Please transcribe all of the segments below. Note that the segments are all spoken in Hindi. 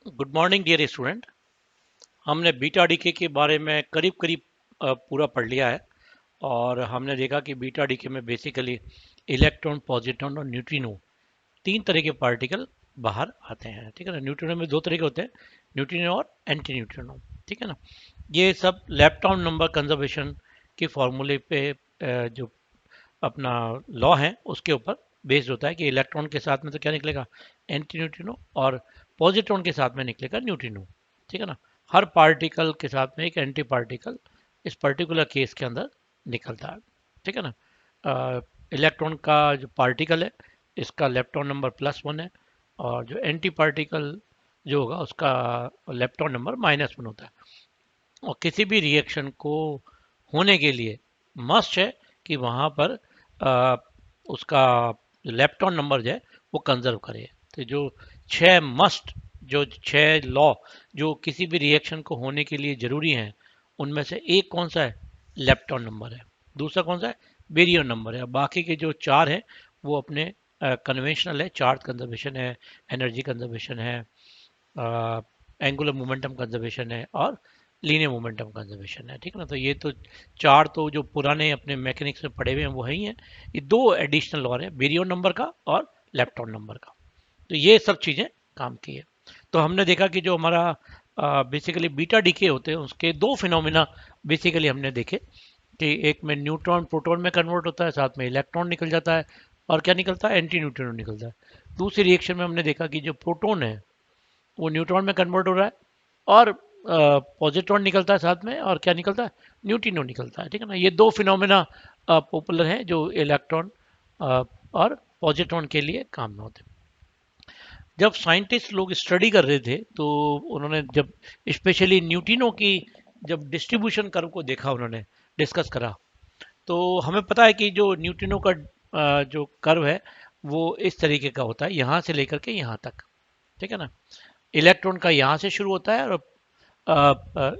Good morning dear student. हमने बीटा डीके के बारे में करीब करीब पूरा पढ़ लिया है। और हमने देखा कि बीटा डीके में बेसिकली इलेक्ट्रॉन, पॉजिट्रॉन और न्यूट्रिनो, तीन तरह के पार्टिकल बाहर आते हैं। ठीक है ना। न्यूट्रिनो में दो तरह के होते हैं, न्यूट्रिनो और एंटी न्यूट्रिनो। ठीक है ना। ये सब लेप्टॉन नंबर कंजर्वेशन के फॉर्मूले पे जो अपना लॉ है उसके ऊपर बेस्ड होता है कि इलेक्ट्रॉन के साथ में तो क्या निकलेगा, एंटी न्यूट्रिनो, और पॉजिट्रॉन के साथ में निकलेगा न्यूट्रिनो। ठीक है ना। हर पार्टिकल के साथ में एक एंटी पार्टिकल इस पर्टिकुलर केस के अंदर निकलता है। ठीक है ना। इलेक्ट्रॉन का जो पार्टिकल है इसका लेप्टॉन नंबर +1 है, और जो एंटी पार्टिकल जो होगा उसका लेप्टॉन नंबर -1 होता है। और किसी भी रिएक्शन को होने के लिए मस्ट है कि वहाँ पर अ, उसका लेप्टॉन नंबर जो है वो कंजर्व करे। तो जो छह मस्ट, जो छह लॉ जो किसी भी रिएक्शन को होने के लिए जरूरी हैं, उनमें से एक कौन सा है, लेप्टॉन नंबर है। दूसरा कौन सा है, बेरियन नंबर है। बाकी के जो चार हैं वो अपने कन्वेंशनल है, चार्ज कंजर्वेशन है, एनर्जी कंजर्वेशन है, एंगुलर मोमेंटम कंजर्वेशन है, और लीनियर मोमेंटम कंजर्वेशन है। ठीक है ना। तो ये तो चार तो जो पुराने अपने मैकेनिक्स में पढ़े हुए हैं वो ही हैं। ये दो एडिशनल लॉ है, बेरियन नंबर का और लेप्टॉन नंबर का। तो ये सब चीज़ें काम की है। तो हमने देखा कि जो हमारा बेसिकली बीटा डीके होते हैं उसके दो फिनोमिना बेसिकली हमने देखे कि एक में न्यूट्रॉन प्रोटॉन में कन्वर्ट होता है, साथ में इलेक्ट्रॉन निकल जाता है, और क्या निकलता है, एंटी न्यूट्रिनो निकलता है। दूसरी रिएक्शन में हमने देखा कि जो प्रोटॉन है वो न्यूट्रॉन में कन्वर्ट हो रहा है, और पॉजिट्रॉन निकलता है साथ में, और क्या निकलता है, न्यूट्रिनो निकलता है। ठीक है ना। ये दो फिनोमेना पॉपुलर हैं जो इलेक्ट्रॉन और पॉजिट्रॉन के लिए काम में होते हैं। जब साइंटिस्ट लोग स्टडी कर रहे थे तो उन्होंने जब स्पेशली न्यूट्रिनो की जब डिस्ट्रीब्यूशन कर्व को देखा, उन्होंने डिस्कस करा, तो हमें पता है कि जो न्यूट्रिनो का जो कर्व है वो इस तरीके का होता है, यहाँ से लेकर के यहाँ तक। ठीक है ना। इलेक्ट्रॉन का यहाँ से शुरू होता है, और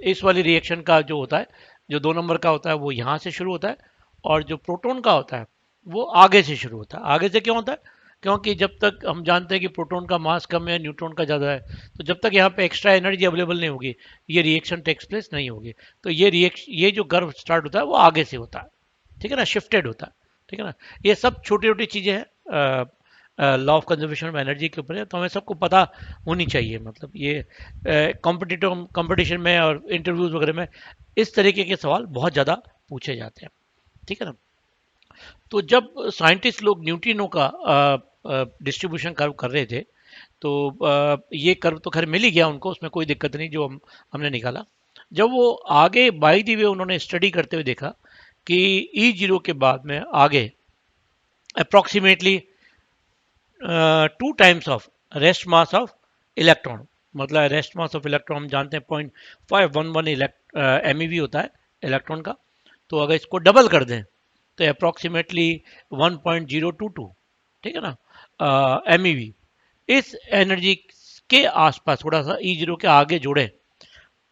इस वाली रिएक्शन का जो होता है, जो 2 नंबर का होता है, वो यहाँ से शुरू होता है। और जो प्रोटॉन का होता है वो आगे से शुरू होता है। आगे से क्यों होता है, क्योंकि जब तक हम जानते हैं कि प्रोटॉन का मास कम है, न्यूट्रॉन का ज़्यादा है, तो जब तक यहाँ पे एक्स्ट्रा एनर्जी अवेलेबल नहीं होगी ये रिएक्शन टेक्स प्लेस नहीं होगी। तो ये जो कर्व स्टार्ट होता है वो आगे से होता है। ठीक है ना, शिफ्टेड होता है। ठीक है ना। ये सब छोटी छोटी चीज़ें हैं law of conservation of energy के ऊपर है, तो हमें सबको पता होनी चाहिए। मतलब ये कॉम्पिटिटिव कंपटीशन में और इंटरव्यूज वगैरह में इस तरीके के सवाल बहुत ज़्यादा पूछे जाते हैं। ठीक है ना। तो जब साइंटिस्ट लोग न्यूट्रिनो का डिस्ट्रीब्यूशन कर्व कर रहे थे, तो ये कर्व तो खैर मिल ही गया उनको, उसमें कोई दिक्कत नहीं जो हमने निकाला। जब वो आगे बाई दी वे उन्होंने स्टडी करते हुए देखा कि E0 के बाद में आगे approximately 2 times of rest mass of electron, मतलब रेस्ट मास ऑफ इलेक्ट्रॉन हम जानते हैं 0.511 MeV होता है इलेक्ट्रॉन का। तो अगर इसको डबल कर दें तो अप्रोक्सीमेटली 1.022, ठीक है ना, MeV। इस एनर्जी के आसपास थोड़ा सा E0 के आगे जोड़े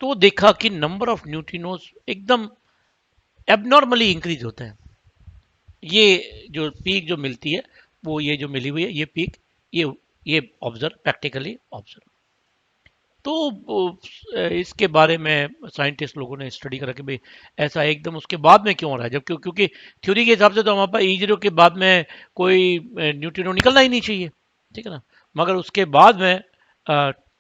तो देखा कि नंबर ऑफ न्यूट्रिनोज एकदम एबनॉर्मली इंक्रीज होते हैं। ये जो पीक जो मिलती है वो ये जो मिली हुई है ये पीक, ये ये ऑब्जर्व, प्रैक्टिकली ऑब्जर्व। तो इसके बारे में साइंटिस्ट लोगों ने स्टडी करा कि भाई ऐसा एकदम उसके बाद में क्यों हो रहा है, जब क्योंकि थ्योरी के हिसाब से तो हमारे पास E0 के बाद में कोई न्यूट्रिनो निकलना ही नहीं चाहिए। ठीक है ना। मगर उसके बाद में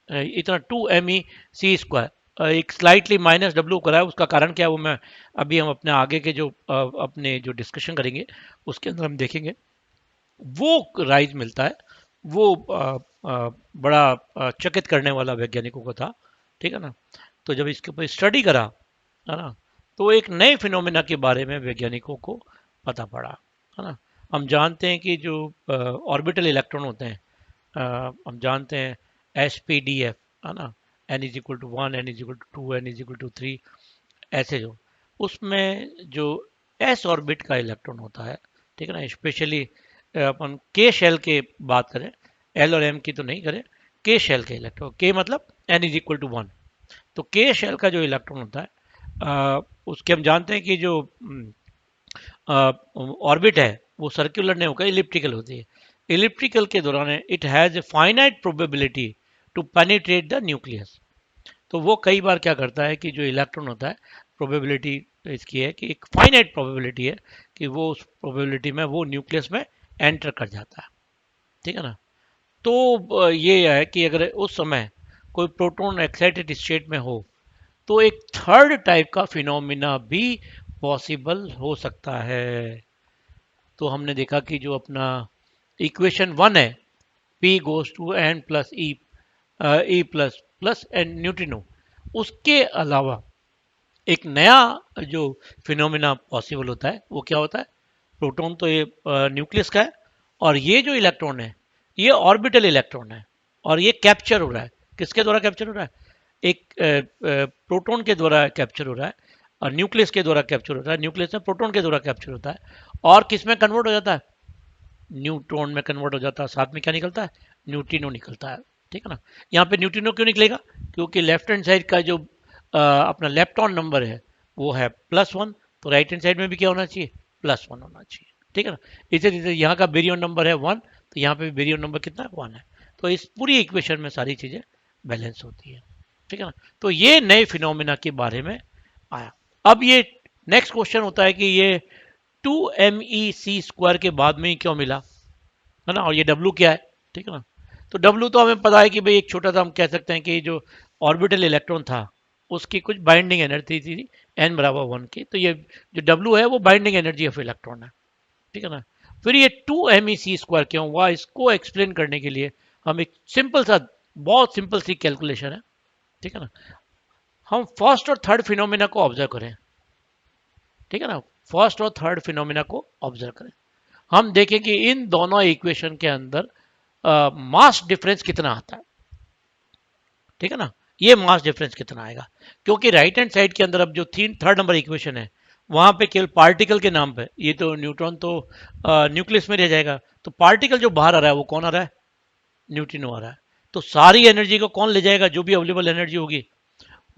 इतना 2 MeC², एक स्लाइटली -W करा है। उसका कारण क्या है वो मैं अभी हम अपने आगे के जो अपने जो डिस्कशन करेंगे उसके अंदर हम देखेंगे। वो राइज मिलता है, वो बड़ा चकित करने वाला वैज्ञानिकों को था। ठीक है ना। तो जब इसके ऊपर स्टडी करा, है ना, तो एक नए फिनोमेना के बारे में वैज्ञानिकों को पता पड़ा। है ना। हम जानते हैं कि जो ऑर्बिटल इलेक्ट्रॉन होते हैं, हम जानते हैं SP DF, है ना, n=1, n=2, n=3, ऐसे जो उसमें जो S ऑर्बिट का इलेक्ट्रॉन होता है, ठीक है ना, स्पेशली अपन के शेल के बात करें, एल और एम की तो नहीं करें, के शेल के इलेक्ट्रॉन, के मतलब n=1। तो के शेल का जो इलेक्ट्रॉन होता है उसके हम जानते हैं कि जो ऑर्बिट है वो सर्कुलर नहीं होकर इलिप्टिकल होती है। इलिप्टिकल के दौरान it has a finite probability to penetrate the nucleus. तो वो कई बार क्या करता है कि जो इलेक्ट्रॉन होता है, प्रोबेबिलिटी इसकी है कि एक फाइनाइट प्रोबेबिलिटी है कि वो उस प्रोबेबिलिटी में वो न्यूक्लियस में एंटर कर जाता है, ठीक है ना। तो ये है कि अगर उस समय कोई प्रोटॉन एक्साइटेड स्टेट में हो तो एक थर्ड टाइप का फिनोमिना भी पॉसिबल हो सकता है। तो हमने देखा कि जो अपना इक्वेशन 1 है, P goes to n plus e plus plus n neutrino, उसके अलावा एक नया जो फिनोमिना पॉसिबल होता है वो क्या होता है, प्रोटॉन तो ये न्यूक्लियस का है और ये जो इलेक्ट्रॉन है ये ऑर्बिटल इलेक्ट्रॉन है और ये कैप्चर हो रहा है। किसके द्वारा कैप्चर हो रहा है, एक प्रोटॉन के द्वारा कैप्चर हो रहा है और न्यूक्लियस के द्वारा कैप्चर होता है, न्यूक्लियस में प्रोटॉन के द्वारा कैप्चर होता है और किस में कन्वर्ट हो जाता है, न्यूट्रॉन में कन्वर्ट हो जाता है, साथ में क्या निकलता है, न्यूट्रिनो निकलता है, ठीक है ना। यहाँ पे न्यूट्रिनो क्यों निकलेगा, क्योंकि लेफ्ट हैंड साइड का जो अपना लेप्टॉन नंबर है वो है +1, तो राइट हैंड साइड में भी क्या होना चाहिए, +1 होना चाहिए, ठीक है ना। इसे जैसे यहाँ का बेरियन नंबर है 1, तो यहाँ पे भी बेरियन नंबर कितना है, 1 है। तो इस पूरी इक्वेशन में सारी चीजें बैलेंस होती है, ठीक है ना। तो ये नए फिनोमिना के बारे में आया। अब ये नेक्स्ट क्वेश्चन होता है कि ये 2 MEC² के बाद में ही क्यों मिला, है ना, और ये W क्या है, ठीक है ना। तो W तो हमें पता है कि भाई एक छोटा सा हम कह सकते हैं कि जो ऑर्बिटल इलेक्ट्रॉन था उसकी कुछ बाइंडिंग एनर्जी थी n बराबर 1 की, तो ये जो W है वो बाइंडिंग एनर्जी ऑफ इलेक्ट्रॉन है, ठीक है ना। फिर ये 2 MEC² क्यों हुआ, इसको एक्सप्लेन करने के लिए हम एक सिंपल सा, बहुत सिंपल सी कैलकुलेशन है, ठीक है ना। हम फर्स्ट और थर्ड फिनोमिना को ऑब्जर्व करें, ठीक है ना, फर्स्ट और थर्ड फिनोमिना को ऑब्जर्व करें, हम देखें कि इन दोनों इक्वेशन के अंदर मास डिफरेंस कितना आता है, ठीक है ना। ये मास डिफरेंस कितना आएगा, क्योंकि राइट हैंड साइड के अंदर अब जो थर्ड नंबर इक्वेशन है वहां पे केवल पार्टिकल के नाम पे, ये तो न्यूट्रॉन तो न्यूक्लियस में रह जाएगा, तो पार्टिकल जो बाहर आ रहा है वो कौन आ रहा है, न्यूट्रिनो आ रहा है। तो सारी एनर्जी को कौन ले जाएगा, जो भी अवेलेबल एनर्जी होगी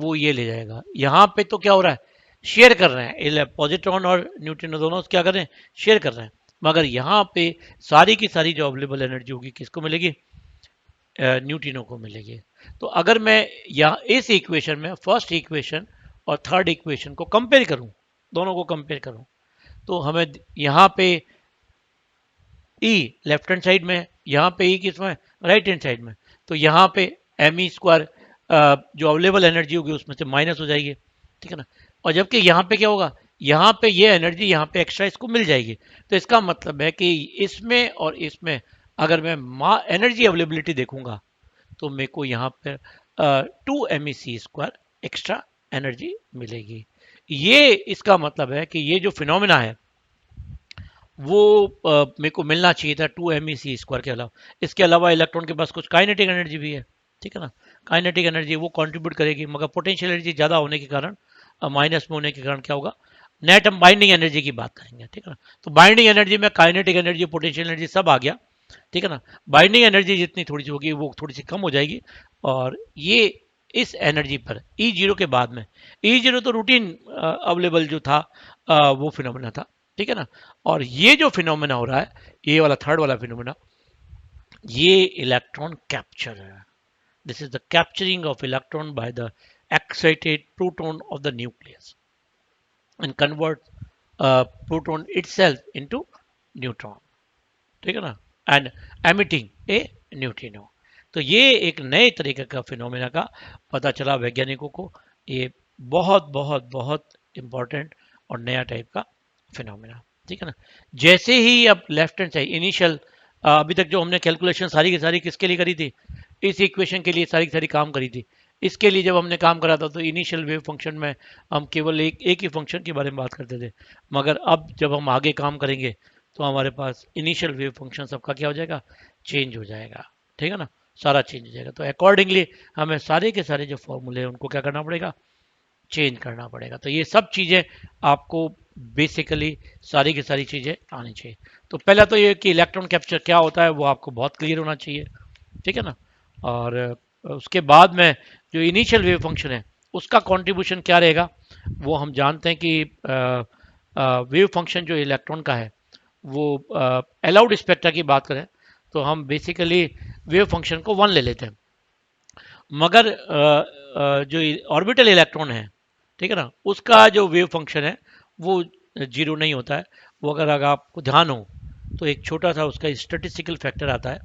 वो ये ले जाएगा। यहाँ पे तो क्या हो रहा है, शेयर कर रहे हैं, पॉजिट्रॉन और न्यूट्रिनो दोनों क्या कर रहे हैं, शेयर कर रहे हैं। मगर यहाँ पे सारी की सारी जो अवेलेबल एनर्जी होगी किसको मिलेगी, न्यूट्रिनो को मिलेगी। तो अगर मैं यहाँ इस इक्वेशन में फर्स्ट इक्वेशन और थर्ड इक्वेशन को कंपेयर करूं, दोनों को कंपेयर करूं, तो हमें यहाँ पे ई लेफ्ट हैंड साइड में, यहाँ पे ई किस में, राइट हैंड साइड में, तो यहाँ पे ME² जो अवेलेबल एनर्जी होगी उसमें से माइनस हो जाएगी, ठीक है ना। और जबकि यहाँ पे क्या होगा, यहाँ पे ये एनर्जी यहाँ पे एक्स्ट्रा इसको मिल जाएगी। तो इसका मतलब है कि इसमें और इसमें अगर मैं एनर्जी अवेलेबिलिटी देखूंगा तो मेरे को यहाँ पर 2 MEC² एक्स्ट्रा एनर्जी मिलेगी। ये इसका मतलब है कि ये जो फिनोमिना है वो मेरे को मिलना चाहिए था 2 MEC² के अलावा। इसके अलावा इलेक्ट्रॉन के पास कुछ काइनेटिक एनर्जी भी है, ठीक है ना, काइनेटिक एनर्जी वो कंट्रीब्यूट करेगी, मगर पोटेंशियल एनर्जी ज़्यादा होने के कारण, माइनस में होने के कारण क्या होगा, नेट हम बाइंडिंग एनर्जी की बात करेंगे, ठीक है ना। तो बाइंडिंग एनर्जी में काइनेटिक एनर्जी, पोटेंशियल एनर्जी सब आ गया, ठीक है ना। बाइंडिंग एनर्जी जितनी थोड़ी सी होगी वो थोड़ी सी कम हो जाएगी, और ये इस एनर्जी पर E0 के बाद में, E0 तो रूटीन अवेलेबल जो था वो फिनोमिना था, ठीक है ना। और ये जो फिनोमिना हो रहा है, ये वाला थर्ड वाला फिनोमिना, ये इलेक्ट्रॉन कैप्चर है। This is the capturing of electron by the excited proton of the nucleus and convert proton itself into neutron, ठीक है ना, एंड एमिटिंग ए न्यूट्रिनो। तो ये एक नए तरीके का फिनोमिना का पता चला वैज्ञानिकों को, ये बहुत बहुत बहुत इंपॉर्टेंट और नया टाइप का फिनोमिना, ठीक है ना। जैसे ही अब लेफ्ट हैंड साइड इनिशियल, अभी तक जो हमने कैलकुलेशन सारी की सारी किसके लिए करी थी, इस इक्वेशन के लिए सारी की सारी काम करी थी। इसके लिए जब हमने काम करा था तो इनिशियल वेव फंक्शन में हम केवल एक ही फंक्शन के बारे में बात करते थे, मगर अब जब हम आगे काम करेंगे तो हमारे पास इनिशियल वेव फंक्शन सबका क्या हो जाएगा, चेंज हो जाएगा, ठीक है ना, सारा चेंज हो जाएगा। तो अकॉर्डिंगली हमें सारे के सारे जो फॉर्मूले हैं उनको क्या करना पड़ेगा, चेंज करना पड़ेगा। तो ये सब चीज़ें आपको बेसिकली सारी की सारी चीज़ें आनी चाहिए। तो पहला तो ये कि इलेक्ट्रॉन कैप्चर क्या होता है वो आपको बहुत क्लियर होना चाहिए, ठीक है ना। और उसके बाद में जो इनिशियल वेव फंक्शन है उसका कंट्रीब्यूशन क्या रहेगा, वो हम जानते हैं कि वेव फंक्शन जो इलेक्ट्रॉन का है वो अलाउड स्पेक्ट्रा की बात करें तो हम बेसिकली वेव फंक्शन को 1 ले लेते हैं, मगर जो ऑर्बिटल इलेक्ट्रॉन है, ठीक है ना, उसका जो वेव फंक्शन है वो जीरो नहीं होता है। वो अगर आपको ध्यान हो तो एक छोटा सा उसका स्टेटिस्टिकल फैक्टर आता है,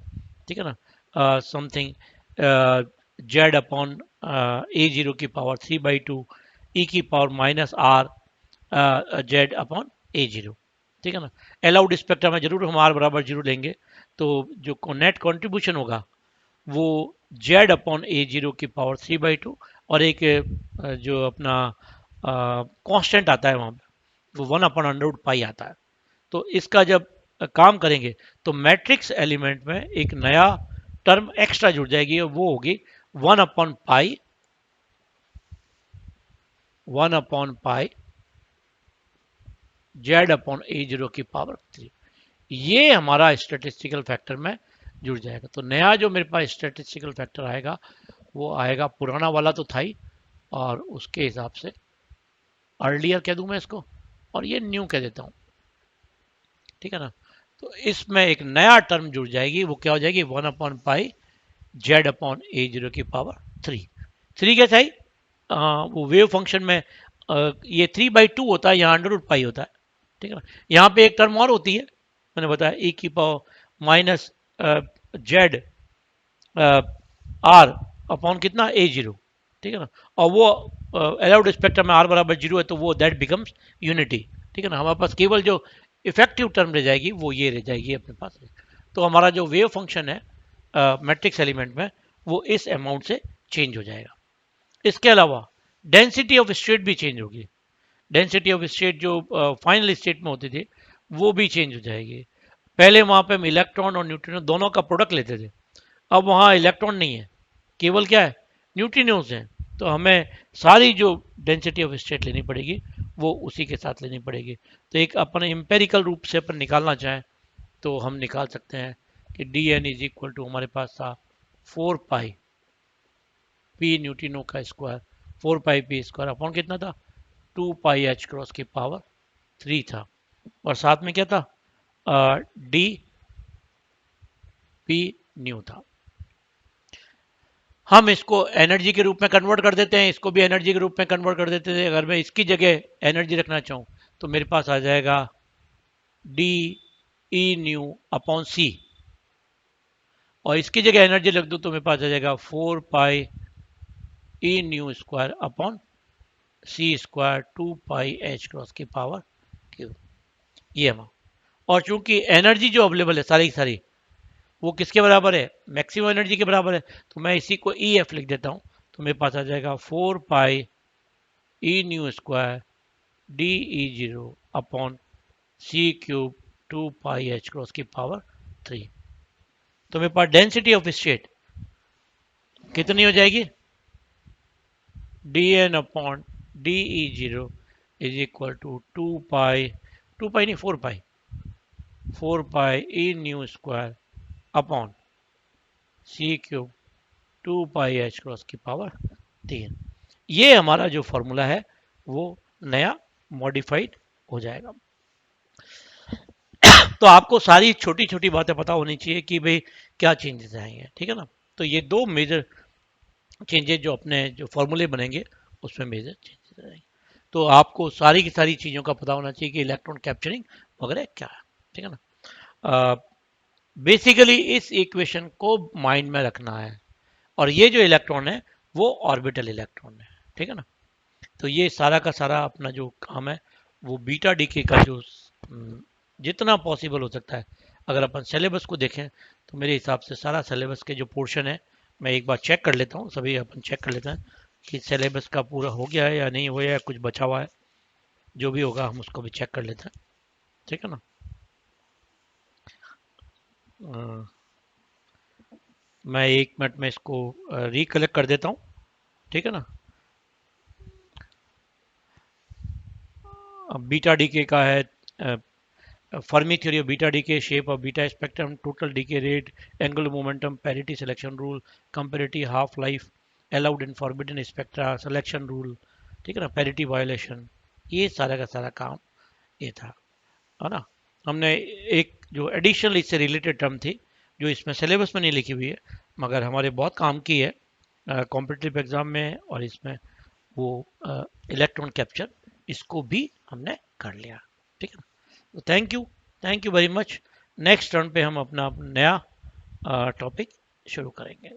ठीक है ना, something Z upon a zero की पावर 3/2 ई की power minus r Z upon a zero, ठीक है ना। अलाउड स्पेक्ट्रम में जरूर हम आर बराबर जीरो लेंगे, तो जो नेट कॉन्ट्रीब्यूशन होगा वो जेड अपॉन ए जीरो की पावर 3/2 और एक जो अपना कांस्टेंट आता है वहां पे वो 1/√पाई आता है। तो इसका जब काम करेंगे तो मैट्रिक्स एलिमेंट में एक नया टर्म एक्स्ट्रा जुड़ जाएगी और वो होगी 1/पाई 1/पाई जेड अपॉन ए जीरो की पावर 3। ये हमारा स्टेटिस्टिकल फैक्टर में जुड़ जाएगा। तो नया जो मेरे पास स्टेटिस्टिकल फैक्टर आएगा वो आएगा, पुराना वाला तो था ही, और उसके हिसाब से अर्लियर कह दूं मैं इसको, और ये न्यू कह देता हूं, ठीक है ना। तो इसमें एक नया टर्म जुड़ जाएगी, वो क्या हो जाएगी 1/पाई जेड अपॉन ए जीरो की पावर 3। 3 कैसे आई? वो वेव फंक्शन में ये 3/2 होता है, यहाँ √पाई होता है, ठीक है ना। यहाँ पे एक टर्म और होती है, मैंने बताया ए की power minus Z R upon कितना ए जीरो, ठीक है ना। और वो अलाउड स्पेक्ट्रम में आर बराबर जीरो है तो वो दैट बिकम्स यूनिटी, ठीक है ना। हमारे पास केवल जो इफेक्टिव टर्म रह जाएगी वो ये रह जाएगी अपने पास। तो हमारा जो वेव फंक्शन है मैट्रिक्स एलिमेंट में वो इस अमाउंट से चेंज हो जाएगा। इसके अलावा डेंसिटी ऑफ स्टेट भी चेंज होगी। डेंसिटी ऑफ स्टेट जो फाइनल स्टेट में होती थी वो भी चेंज हो जाएगी। पहले वहां पे हम इलेक्ट्रॉन और न्यूट्रॉन दोनों का प्रोडक्ट लेते थे, अब वहां इलेक्ट्रॉन नहीं है, केवल क्या है, न्यूट्रिनोज हैं। तो हमें सारी जो डेंसिटी ऑफ स्टेट लेनी पड़ेगी वो उसी के साथ लेनी पड़ेगी। तो एक अपन एम्पेरिकल रूप से अपन निकालना चाहें तो हम निकाल सकते हैं कि D N is equal to, हमारे पास था 4 पाई पी न्यूट्रिनो का square, 4 pi P square upon कितना था 2 पाई h क्रॉस की पावर 3 था, और साथ में क्या था डी पी न्यू था। हम इसको एनर्जी के रूप में कन्वर्ट कर देते हैं, इसको भी एनर्जी के रूप में कन्वर्ट कर देते थे। अगर मैं इसकी जगह एनर्जी रखना चाहूँ तो मेरे पास आ जाएगा डी ई न्यू अपॉन सी, और इसकी जगह एनर्जी रख दूँ तो मेरे पास आ जाएगा 4 पाई ई न्यू स्क्वायर अपॉन सी स्क्वायर 2 पाई h क्रॉस की पावर क्यू। ये हम, और चूंकि एनर्जी जो अवेलेबल है सारी की सारी वो किसके बराबर है, मैक्सिमम एनर्जी के बराबर है, तो मैं इसी को ई एफ लिख देता हूँ। तो मेरे पास आ जाएगा 4 पाई ई न्यू स्क्वायर डी ई जीरो अपॉन सी क्यूब 2 पाई h क्रॉस की पावर 3। तो मेरे पास डेंसिटी ऑफ स्टेट कितनी हो जाएगी, D N upon D E zero is equal to 2 pi, 2 pi नहीं 4 पाई, 4 पाई ई न्यू स्क्वायर अपॉन सी क्यूब 2 पाई h क्रॉस की पावर 3। ये हमारा जो फॉर्मूला है वो नया मॉडिफाइड हो जाएगा। तो आपको सारी छोटी छोटी बातें पता होनी चाहिए कि भाई क्या चेंजेस आएंगे, ठीक है ना। तो ये दो मेजर चेंजेस जो अपने जो फॉर्मूले बनेंगे उसमें मेजर चेंजेस आएंगे। तो आपको सारी की सारी चीज़ों का पता होना चाहिए कि इलेक्ट्रॉन कैप्चरिंग वगैरह क्या है, ठीक है ना। बेसिकली इस इक्वेशन को माइंड में रखना है, और ये जो इलेक्ट्रॉन है वो ऑर्बिटल इलेक्ट्रॉन है, ठीक है ना। तो ये सारा का सारा अपना जो काम है वो बीटा डीके का जो जितना पॉसिबल हो सकता है, अगर अपन सिलेबस को देखें तो मेरे हिसाब से सारा सिलेबस के जो पोर्शन है, मैं एक बार चेक कर लेता हूँ, सभी अपन चेक कर लेते हैं कि सिलेबस का पूरा हो गया है या नहीं हुआ है, कुछ बचा हुआ है, जो भी होगा हम उसको भी चेक कर लेते हैं, ठीक है ना। मैं 1 मिनट में इसको रिकलेक्ट कर देता हूँ, ठीक है ना। बीटा डीके का है Fermi theory of beta decay, shape of beta spectrum, total decay rate, angular momentum, parity selection rule, comparative half life, allowed and forbidden spectra, selection rule, ठीक है ना, parity violation, ये सारा का सारा काम ये था, है ना। हमने एक जो एडिशनल इससे रिलेटेड टर्म थी जो इसमें सिलेबस में नहीं लिखी हुई है मगर हमारे बहुत काम की है, कॉम्पिटिटिव एग्जाम में, और इसमें वो इलेक्ट्रॉन कैप्चर, इसको भी हमने कर लिया। ठीक है, तो thank you very much. Next turn पे हम अपना नया टॉपिक शुरू करेंगे।